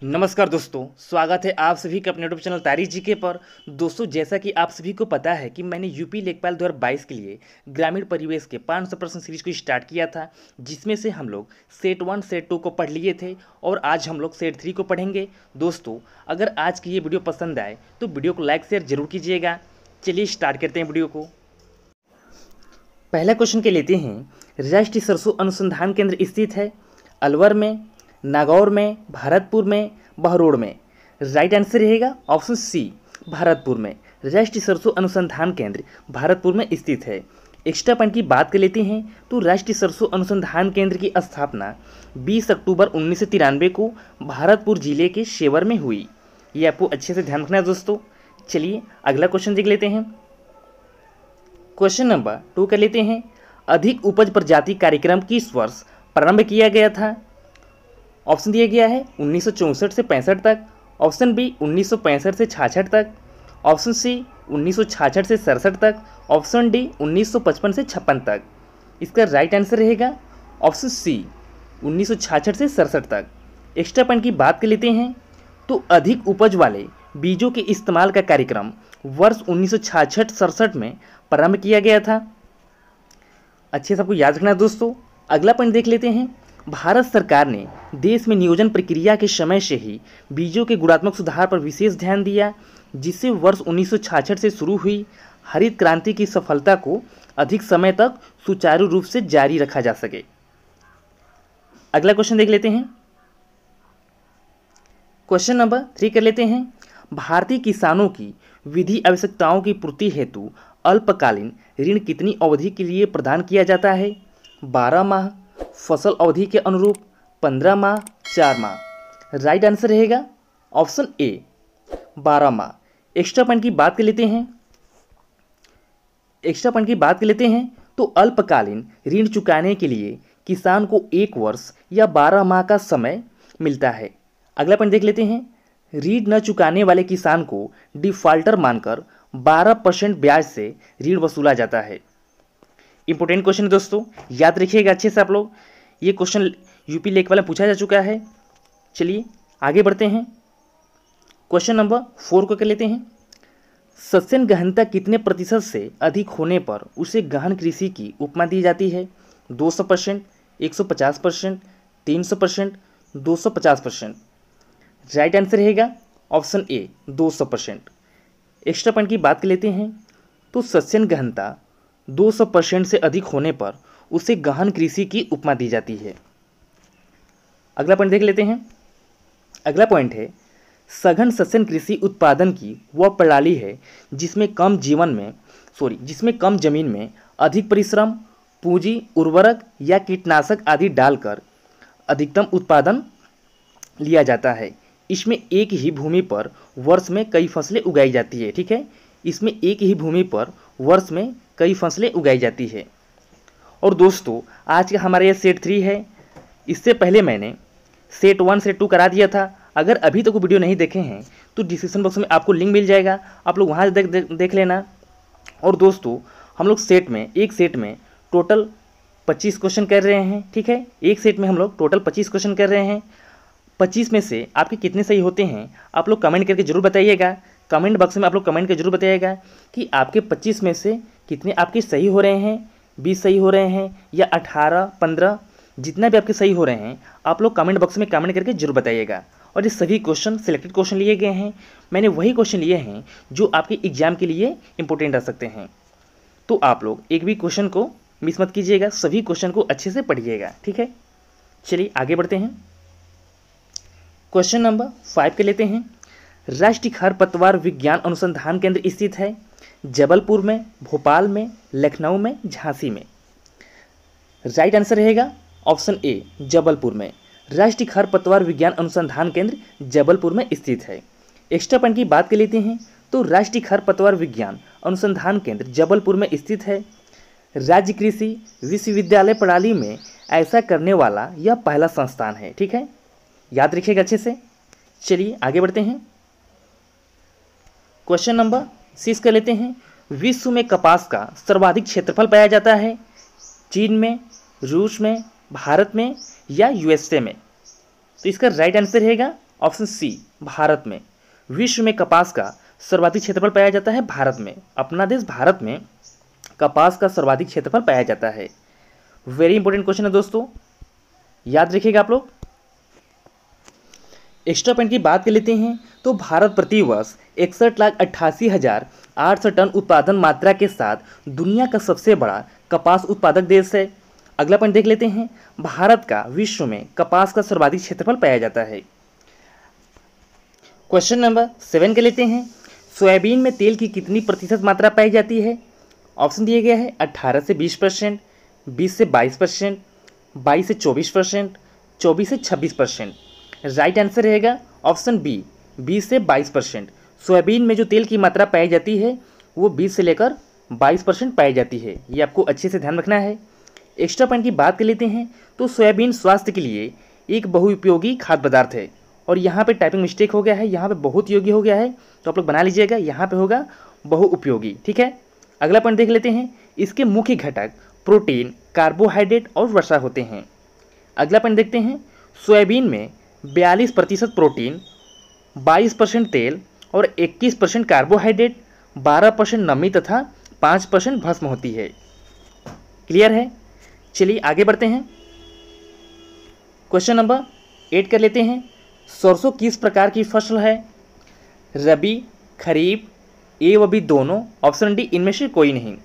नमस्कार दोस्तों, स्वागत है आप सभी का अपने यूट्यूब चैनल तारीख जीके पर। दोस्तों, जैसा कि आप सभी को पता है कि मैंने यूपी लेखपाल 2022 के लिए ग्रामीण परिवेश के 500 प्रश्न सीरीज को स्टार्ट किया था, जिसमें से हम लोग सेट 1 सेट 2 को पढ़ लिए थे और आज हम लोग सेट 3 को पढ़ेंगे। दोस्तों, अगर आज की ये वीडियो पसंद आए तो वीडियो को लाइक शेयर जरूर कीजिएगा। चलिए स्टार्ट करते हैं वीडियो को। पहला क्वेश्चन के लेते हैं। राष्ट्रीय सरसों अनुसंधान केंद्र स्थित है अलवर में, नागौर में, भरतपुर में, बहरोड़ में। राइट आंसर रहेगा ऑप्शन सी, भरतपुर में। राष्ट्रीय सरसों अनुसंधान केंद्र भरतपुर में स्थित है। एक्स्ट्रा पॉइंट की बात कर लेते हैं तो राष्ट्रीय सरसों अनुसंधान केंद्र की स्थापना 20 अक्टूबर 1993 को भरतपुर जिले के शेवर में हुई। ये आपको अच्छे से ध्यान रखना है दोस्तों। चलिए अगला क्वेश्चन देख लेते हैं। क्वेश्चन नंबर 2 कर लेते हैं। अधिक उपज प्रजाति कार्यक्रम किस वर्ष प्रारंभ किया गया था? ऑप्शन दिया गया है 1964 से 65 तक, ऑप्शन बी 1965 से 66 तक, ऑप्शन सी 1966 से 67 तक, ऑप्शन डी 1955 से 56 तक। इसका राइट आंसर रहेगा ऑप्शन सी 1966 से 67 तक। एक्स्ट्रा पॉइंट की बात कर लेते हैं तो अधिक उपज वाले बीजों के इस्तेमाल का कार्यक्रम वर्ष 1966-67 में प्रारंभ किया गया था। अच्छे से आपको याद रखना है दोस्तों। अगला पॉइंट देख लेते हैं। भारत सरकार ने देश में नियोजन प्रक्रिया के समय से ही बीजों के गुणात्मक सुधार पर विशेष ध्यान दिया, जिससे वर्ष 1966 से शुरू हुई हरित क्रांति की सफलता को अधिक समय तक सुचारू रूप से जारी रखा जा सके। अगला क्वेश्चन देख लेते हैं। क्वेश्चन नंबर 3 कर लेते हैं। भारतीय किसानों की विधि आवश्यकताओं की पूर्ति हेतु अल्पकालीन ऋण कितनी अवधि के लिए प्रदान किया जाता है? 12 माह, फसल अवधि के अनुरूप 15 माह, 4 माह। राइट आंसर रहेगा ऑप्शन ए 12 माह। एक्स्ट्रा पॉइंट की बात कर लेते हैं तो अल्पकालीन ऋण चुकाने के लिए किसान को 1 वर्ष या 12 माह का समय मिलता है। अगला पॉइंट देख लेते हैं। ऋण न चुकाने वाले किसान को डिफॉल्टर मानकर 12% ब्याज से ऋण वसूला जाता है। इंपॉर्टेंट क्वेश्चन है दोस्तों, याद रखिएगा अच्छे से आप लोग। ये क्वेश्चन यूपी लेखपाल में पूछा जा चुका है। चलिए आगे बढ़ते हैं। क्वेश्चन नंबर 4 को कर लेते हैं। सस्यन गहनता कितने प्रतिशत से अधिक होने पर उसे गहन कृषि की उपमा दी जाती है? 200%, 150%, 300%, 250%। राइट आंसर रहेगा ऑप्शन ए 200%। एक्स्ट्रा पॉइंट की बात कर लेते हैं तो सस्यन गहनता 200% से अधिक होने पर उसे गहन कृषि की उपमा दी जाती है। अगला पॉइंट देख लेते हैं। अगला पॉइंट है सघन सस्यन कृषि उत्पादन की वह प्रणाली है जिसमें कम जमीन में अधिक परिश्रम, पूंजी, उर्वरक या कीटनाशक आदि डालकर अधिकतम उत्पादन लिया जाता है। इसमें एक ही भूमि पर वर्ष में कई फसलें उगाई जाती है। ठीक है, इसमें एक ही भूमि पर वर्ष में कई फसलें उगाई जाती है। और दोस्तों, आज का हमारा ये सेट 3 है। इससे पहले मैंने सेट 1 सेट 2 करा दिया था। अगर अभी तक वो वीडियो नहीं देखे हैं तो डिस्क्रिप्शन बॉक्स में आपको लिंक मिल जाएगा, आप लोग वहाँ देख लेना। और दोस्तों, हम लोग एक सेट में टोटल 25 क्वेश्चन कर रहे हैं। ठीक है, एक सेट में हम लोग टोटल 25 क्वेश्चन कर रहे हैं। 25 में से आपके कितने सही होते हैं आप लोग कमेंट करके जरूर बताइएगा। कमेंट बॉक्स में आप लोग कमेंट करके जरूर बताइएगा कि आपके 25 में से कितने आपके सही हो रहे हैं, 20 सही हो रहे हैं या 18, 15, जितना भी आपके सही हो रहे हैं आप लोग कमेंट बॉक्स में कमेंट करके जरूर बताइएगा। और ये सभी क्वेश्चन सिलेक्टेड क्वेश्चन लिए गए हैं। मैंने वही क्वेश्चन लिए हैं जो आपके एग्जाम के लिए इंपॉर्टेंट रह सकते हैं। तो आप लोग एक भी क्वेश्चन को मिस मत कीजिएगा, सभी क्वेश्चन को अच्छे से पढ़िएगा। ठीक है, चलिए आगे बढ़ते हैं। क्वेश्चन नंबर 5 के लेते हैं। राष्ट्रीय खरपतवार विज्ञान अनुसंधान केंद्र स्थित है जबलपुर में, भोपाल में, लखनऊ में, झांसी में। राइट आंसर रहेगा ऑप्शन ए जबलपुर में। राष्ट्रीय खरपतवार विज्ञान अनुसंधान केंद्र जबलपुर में स्थित है। एक्स्ट्रा पॉइंट की बात कर लेते हैं तो राष्ट्रीय खरपतवार विज्ञान अनुसंधान केंद्र जबलपुर में स्थित है। राज्य कृषि विश्वविद्यालय प्रणाली में ऐसा करने वाला यह पहला संस्थान है। ठीक है, याद रखिएगा अच्छे से। चलिए आगे बढ़ते हैं। क्वेश्चन नंबर 6 कर लेते हैं। विश्व में कपास का सर्वाधिक क्षेत्रफल पाया जाता है? चीन में, रूस में, भारत में या यूएसए में? तो इसका राइट आंसर रहेगा ऑप्शन सी भारत में। विश्व में कपास का सर्वाधिक क्षेत्रफल पाया जाता है भारत में। अपना देश भारत में कपास का सर्वाधिक क्षेत्रफल पाया जाता है। वेरी इंपॉर्टेंट क्वेश्चन है दोस्तों, याद रखिएगा आप लोग। एक्स्ट्रा पॉइंट की बात कर लेते हैं तो भारत प्रति वर्ष 61,88,800 टन उत्पादन मात्रा के साथ दुनिया का सबसे बड़ा कपास उत्पादक देश है। अगला पॉइंट देख लेते हैं, भारत का विश्व में कपास का सर्वाधिक क्षेत्रफल पाया जाता है। क्वेश्चन नंबर 7 के लेते हैं, सोयाबीन में तेल की कितनी प्रतिशत मात्रा पाई जाती है? ऑप्शन दिया गया है 18 से 20%, 20 से 22%, 22 से 24%, 24 से 26%। राइट आंसर रहेगा ऑप्शन बी 20 से 22%। सोयाबीन में जो तेल की मात्रा पाई जाती है वो 20 से लेकर 22% पाई जाती है। ये आपको अच्छे से ध्यान रखना है। एक्स्ट्रा पॉइंट की बात कर लेते हैं तो सोयाबीन स्वास्थ्य के लिए एक बहुउपयोगी खाद्य पदार्थ है। और यहाँ पे टाइपिंग मिस्टेक हो गया है, यहाँ पे बहुत योगी हो गया है, तो आप लोग बना लीजिएगा, यहाँ पे होगा बहुउपयोगी। ठीक है, अगला पॉइंट देख लेते हैं, इसके मुख्य घटक प्रोटीन, कार्बोहाइड्रेट और वसा होते हैं। अगला पॉइंट देखते हैं, सोयाबीन में 42% प्रोटीन, 22% तेल और 21% कार्बोहाइड्रेट, 12% नमी तथा 5% भस्म होती है। क्लियर है? चलिए आगे बढ़ते हैं। क्वेश्चन नंबर 8 कर लेते हैं, सरसों किस प्रकार की फसल है? रबी, खरीफ, ए व बी दोनों, ऑप्शन डी इनमें से कोई नहीं।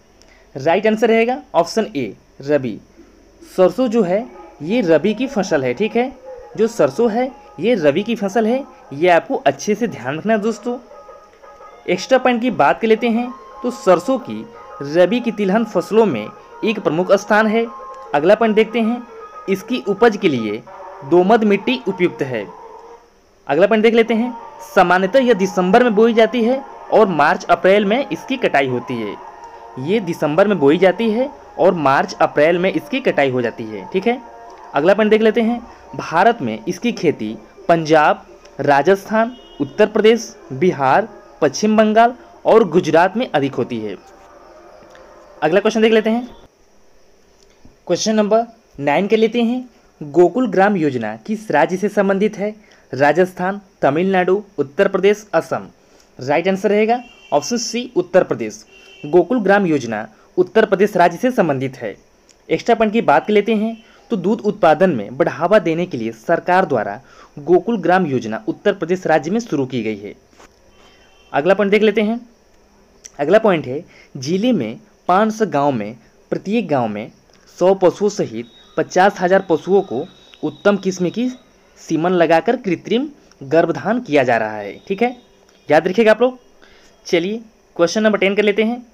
राइट आंसर रहेगा ऑप्शन ए रबी। सरसों जो है ये रबी की फसल है। ठीक है, जो सरसों है ये रबी की फसल है, ये आपको अच्छे से ध्यान रखना है दोस्तों। एक्स्ट्रा पॉइंट की बात कर लेते हैं तो सरसों की रबी की तिलहन फसलों में एक प्रमुख स्थान है। अगला पॉइंट देखते हैं, इसकी उपज के लिए दोमट मिट्टी उपयुक्त है। अगला पॉइंट देख लेते हैं, सामान्यतः यह दिसंबर में बोई जाती है और मार्च अप्रैल में इसकी कटाई होती है। ये दिसंबर में बोई जाती है और मार्च अप्रैल में इसकी कटाई हो जाती है। ठीक है, अगला पॉइंट देख लेते हैं, भारत में इसकी खेती पंजाब, राजस्थान, उत्तर प्रदेश, बिहार, पश्चिम बंगाल और गुजरात में अधिक होती है। अगला क्वेश्चन देख लेते हैं, क्वेश्चन नंबर 9 के लेते हैं, गोकुल ग्राम योजना किस राज्य से संबंधित है? राजस्थान, तमिलनाडु, उत्तर प्रदेश, असम। राइट आंसर रहेगा ऑप्शन सी उत्तर प्रदेश। गोकुल ग्राम योजना उत्तर प्रदेश राज्य से संबंधित है। एक्स्ट्रा पॉइंट की बात कर लेते हैं तो दूध उत्पादन में बढ़ावा देने के लिए सरकार द्वारा गोकुल ग्राम योजना उत्तर प्रदेश राज्य में शुरू की गई है। अगला पॉइंट देख लेते हैं, अगला पॉइंट है, जिले में 500 गाँव में प्रत्येक गाँव में 100 पशुओं सहित 50,000 पशुओं को उत्तम किस्म की सीमन लगाकर कृत्रिम गर्भधान किया जा रहा है। ठीक है, याद रखिएगा आप लोग। चलिए क्वेश्चन नंबर 10 कर लेते हैं।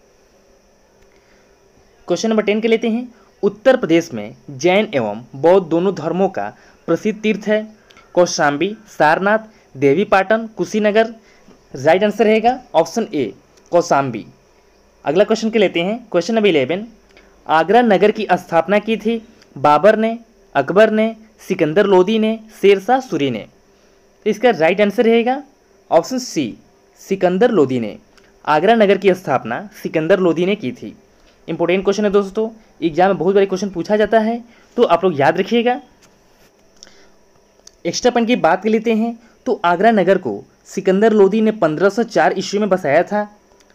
क्वेश्चन नंबर 10 के लेते हैं, उत्तर प्रदेश में जैन एवं बौद्ध दोनों धर्मों का प्रसिद्ध तीर्थ है। कौशाम्बी, सारनाथ, देवीपाटन, कुशीनगर। राइट आंसर रहेगा ऑप्शन ए कौशाम्बी। अगला क्वेश्चन के लेते हैं, क्वेश्चन नंबर 11, आगरा नगर की स्थापना की थी बाबर ने, अकबर ने, सिकंदर लोदी ने, शेरशाह सूरी ने। तो इसका राइट आंसर रहेगा ऑप्शन सी सिकंदर लोदी ने। आगरा नगर की स्थापना सिकंदर लोदी ने की थी। इंपॉर्टेंट क्वेश्चन है दोस्तों, एग्जाम में बहुत बड़े क्वेश्चन पूछा जाता है, तो आप लोग याद रखिएगा। एक्स्ट्रा पॉइंट की बात कर लेते हैं तो आगरा नगर को सिकंदर लोदी ने 1504 ईस्वी में बसाया था।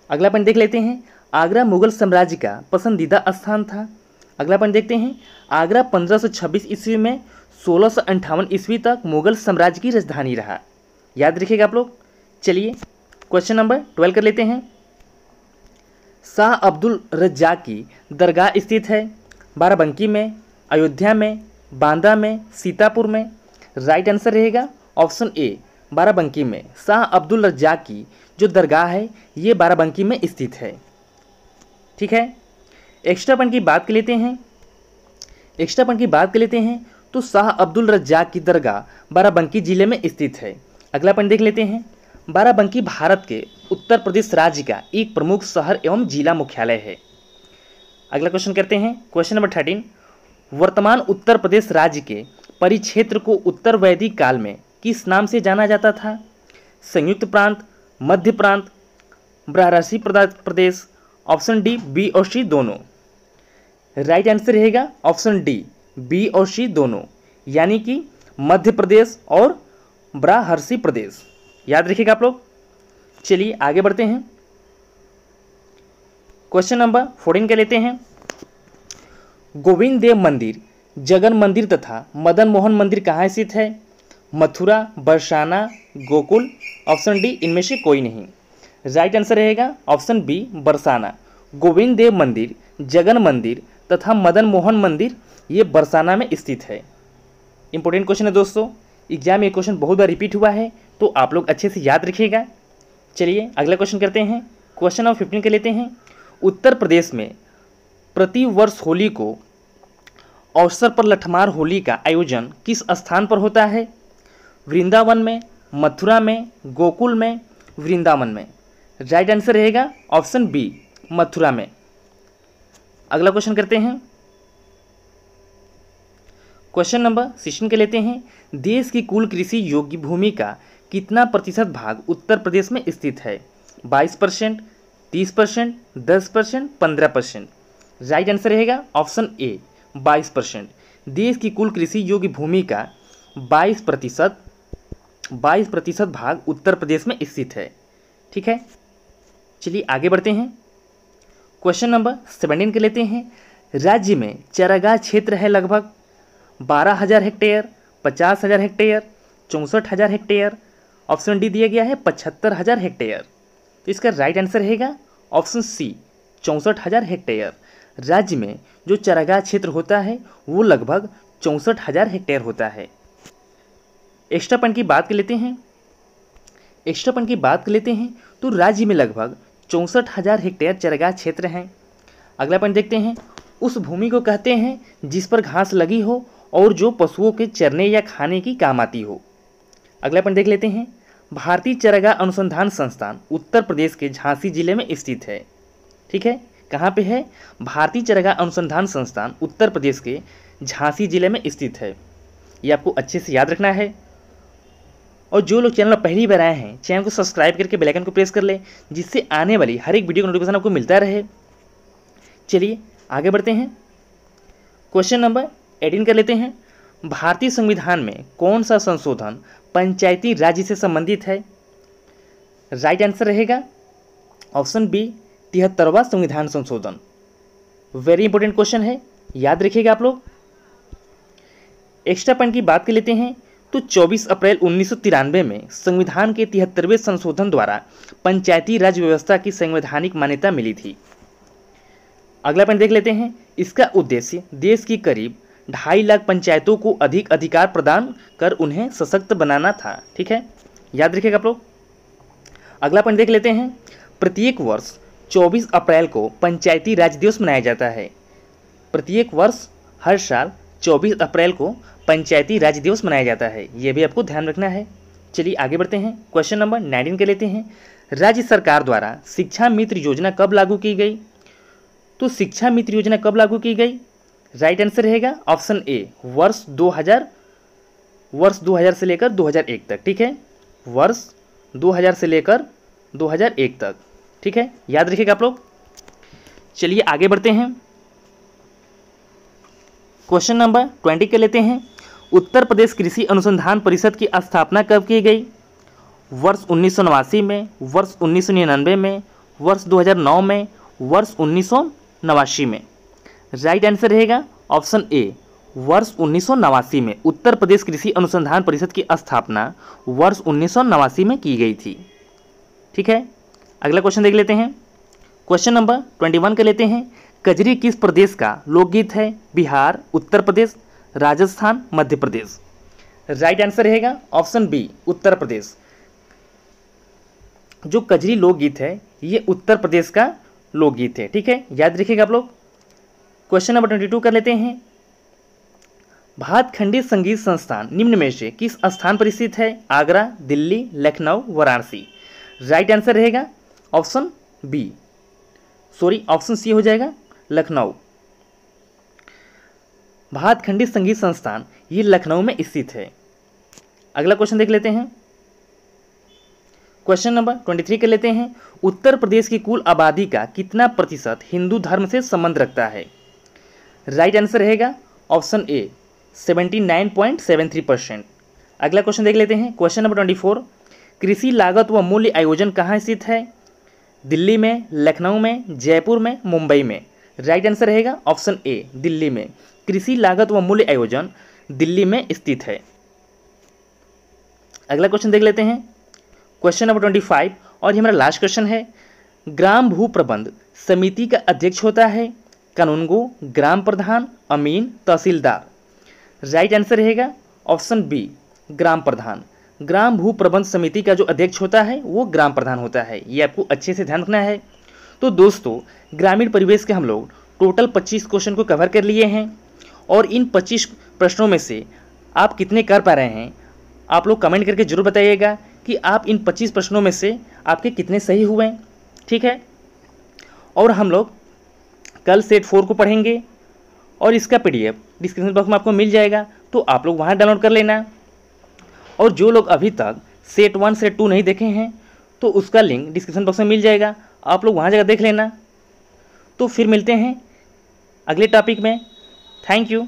अगला पॉइंट देख लेते हैं, आगरा मुगल साम्राज्य का पसंदीदा स्थान था। अगला पॉइंट देखते हैं, आगरा 1526 ईस्वी में 1658 ईस्वी तक मुगल साम्राज्य की राजधानी रहा। याद रखिएगा आप लोग। चलिए क्वेश्चन नंबर 12 कर लेते हैं, शाह अब्दुल रज्जाक की दरगाह स्थित है बाराबंकी में, अयोध्या में, बांदा में, सीतापुर में। राइट आंसर रहेगा ऑप्शन ए बाराबंकी में। शाह अब्दुल रज्जाक की जो दरगाह है ये बाराबंकी में स्थित है। ठीक है, एक्स्ट्रा पॉइंट की बात कर लेते हैं। एक्स्ट्रा पॉइंट की बात कर लेते हैं तो शाह अब्दुल रज्जाक की दरगाह बाराबंकी जिले में स्थित है। अगला पॉइंट देख लेते हैं, बाराबंकी भारत के उत्तर प्रदेश राज्य का एक प्रमुख शहर एवं जिला मुख्यालय है। अगला क्वेश्चन करते हैं, क्वेश्चन नंबर 13, वर्तमान उत्तर प्रदेश राज्य के परिक्षेत्र को उत्तर वैदिक काल में किस नाम से जाना जाता था? संयुक्त प्रांत, मध्य प्रांत, ब्रहरासी प्रदेश। ऑप्शन डी बी और सी दोनों। राइट आंसर रहेगा ऑप्शन डी बी और सी दोनों, यानी कि मध्य प्रदेश और ब्राहर्षि प्रदेश, याद रखिएगा आप लोग। चलिए आगे बढ़ते हैं। क्वेश्चन नंबर 14 के लेते हैं। गोविंद देव मंदिर, जगन मंदिर तथा मदन मोहन मंदिर कहाँ स्थित है? मथुरा, बरसाना, गोकुल। ऑप्शन डी इनमें से कोई नहीं। राइट आंसर रहेगा ऑप्शन बी बरसाना। गोविंद देव मंदिर, जगन मंदिर तथा मदन मोहन मंदिर ये बरसाना में स्थित है। इंपॉर्टेंट क्वेश्चन है दोस्तों, एग्जाम में ये क्वेश्चन बहुत बार रिपीट हुआ है, तो आप लोग अच्छे से याद रखिएगा। चलिए अगला क्वेश्चन करते हैं। क्वेश्चन नंबर 15 के लेते हैं। उत्तर प्रदेश में प्रति वर्ष होली को अवसर पर लठमार होली का आयोजन किस स्थान पर होता है? वृंदावन में, मथुरा में, गोकुल में, वृंदावन में। राइट आंसर रहेगा ऑप्शन बी मथुरा में। अगला क्वेश्चन करते हैं। क्वेश्चन नंबर 16 के लेते हैं। देश की कुल कृषि योग्य भूमि का कितना प्रतिशत भाग उत्तर प्रदेश में स्थित है? 22%, 30%, 10%, 15%। राइट आंसर रहेगा ऑप्शन ए 22%। देश की कुल कृषि योग्य भूमि का 22% भाग उत्तर प्रदेश में स्थित है। ठीक है, चलिए आगे बढ़ते हैं। क्वेश्चन नंबर 17 के लेते हैं। राज्य में चारागाह क्षेत्र है लगभग 12,000 hectare, 50,000 hectare, 64,000 hectare. Option D दिया गया है 75,000 हेक्टेयर। तो इसका राइट आंसर रहेगा ऑप्शन सी 64,000 हेक्टेयर। राज्य में जो चारागाह क्षेत्र होता है वो लगभग 64,000 हेक्टेयर होता है। एक्स्ट्रा पॉइंट की बात कर लेते हैं। तो राज्य में लगभग 64,000 हेक्टेयर चारागाह क्षेत्र हैं। अगला पॉइंट देखते हैं। उस भूमि को कहते हैं जिस पर घास लगी हो और जो पशुओं के चरने या खाने की काम आती हो। अगला पॉइंट देख लेते हैं। भारतीय चारागाह अनुसंधान संस्थान उत्तर प्रदेश के झांसी जिले में स्थित है। ठीक है, कहाँ पे है? भारतीय चारागाह अनुसंधान संस्थान उत्तर प्रदेश के झांसी जिले में स्थित है। ये आपको अच्छे से याद रखना है। और जो लोग चैनल पहली बार आए हैं, चैनल को सब्सक्राइब करके बेल आइकन को प्रेस कर ले, जिससे आने वाली हर एक वीडियो का नोटिफिकेशन आपको मिलता रहे। चलिए आगे बढ़ते हैं। क्वेश्चन नंबर 18 कर लेते हैं। भारतीय संविधान में कौन सा संशोधन पंचायती राज्य से संबंधित है? राइट आंसर रहेगा ऑप्शन बी 73वां संविधान संशोधन। वेरी इंपॉर्टेंट क्वेश्चन है, याद रखिएगा आप लोग। एक्स्ट्रा पॉइंट की बात कर लेते हैं। तो 24 अप्रैल 1993 में संविधान के 73वें संशोधन द्वारा पंचायती राज व्यवस्था की संवैधानिक मान्यता मिली थी। अगला पॉइंट देख लेते हैं। इसका उद्देश्य देश की करीब 2.5 लाख पंचायतों को अधिक अधिकार प्रदान कर उन्हें सशक्त बनाना था। ठीक है, याद रखिएगा आप लोग। अगला पॉइंट देख लेते हैं। प्रत्येक वर्ष 24 अप्रैल को पंचायती राज दिवस मनाया जाता है। प्रत्येक वर्ष हर साल 24 अप्रैल को पंचायती राज दिवस मनाया जाता है, ये भी आपको ध्यान रखना है। चलिए आगे बढ़ते हैं। क्वेश्चन नंबर 19 के लेते हैं। राज्य सरकार द्वारा शिक्षा मित्र योजना कब लागू की गई? तो शिक्षा मित्र योजना कब लागू की गई? राइट आंसर रहेगा ऑप्शन ए वर्ष 2000 से लेकर 2001 तक। ठीक है, वर्ष 2000 से लेकर 2001 तक। ठीक है, याद रखिएगा आप लोग। चलिए आगे बढ़ते हैं। क्वेश्चन नंबर 20 के लेते हैं। उत्तर प्रदेश कृषि अनुसंधान परिषद की स्थापना कब की गई? वर्ष 1989 में, वर्ष 1999 में, वर्ष 2009 में, वर्ष 1989 में। राइट आंसर रहेगा ऑप्शन ए वर्ष 1989 में। उत्तर प्रदेश कृषि अनुसंधान परिषद की स्थापना वर्ष 1989 में की गई थी। ठीक है, अगला क्वेश्चन देख लेते हैं। क्वेश्चन नंबर 21 के लेते हैं। कजरी किस प्रदेश का लोकगीत है? बिहार, उत्तर प्रदेश, राजस्थान, मध्य प्रदेश। राइट आंसर रहेगा ऑप्शन बी उत्तर प्रदेश। जो कजरी लोकगीत है ये उत्तर प्रदेश का लोकगीत है। ठीक है, याद रखिएगा आप लोग। क्वेश्चन नंबर 22 कर लेते हैं। भातखंडी संगीत संस्थान निम्न में से किस स्थान पर स्थित है? आगरा, दिल्ली, लखनऊ, वाराणसी। राइट आंसर रहेगा ऑप्शन सी हो जाएगा लखनऊ। भातखंडी संगीत संस्थान ये लखनऊ में स्थित है। अगला क्वेश्चन देख लेते हैं। क्वेश्चन नंबर 23 कर लेते हैं। उत्तर प्रदेश की कुल आबादी का कितना प्रतिशत हिंदू धर्म से संबंध रखता है? राइट आंसर रहेगा ऑप्शन ए 79.73%। अगला क्वेश्चन देख लेते हैं। क्वेश्चन नंबर 24, कृषि लागत व मूल्य आयोजन कहाँ स्थित है? दिल्ली में, लखनऊ में, जयपुर में, मुंबई में। राइट आंसर रहेगा ऑप्शन ए, दिल्ली में। कृषि लागत व मूल्य आयोजन दिल्ली में स्थित है। अगला क्वेश्चन देख लेते हैं। क्वेश्चन नंबर 25 और ये हमारा लास्ट क्वेश्चन है। ग्राम भू प्रबंध समिति का अध्यक्ष होता है कानूनगो, ग्राम प्रधान, अमीन, तहसीलदार। राइट आंसर रहेगा ऑप्शन बी, ग्राम प्रधान। ग्राम भू प्रबंध समिति का जो अध्यक्ष होता है वो ग्राम प्रधान होता है। ये आपको अच्छे से ध्यान रखना है। तो दोस्तों, ग्रामीण परिवेश के हम लोग टोटल 25 क्वेश्चन को कवर कर लिए हैं और इन 25 प्रश्नों में से आप कितने कर पा रहे हैं आप लोग कमेंट करके जरूर बताइएगा कि आप इन 25 प्रश्नों में से आपके कितने सही हुए हैं। ठीक है, और हम लोग कल सेट 4 को पढ़ेंगे और इसका PDF डिस्क्रिप्शन बॉक्स में आपको मिल जाएगा, तो आप लोग वहाँ डाउनलोड कर लेना। और जो लोग अभी तक सेट 1 सेट 2 नहीं देखे हैं तो उसका लिंक डिस्क्रिप्शन बॉक्स में मिल जाएगा, आप लोग वहाँ जाकर देख लेना। तो फिर मिलते हैं अगले टॉपिक में। Thank you.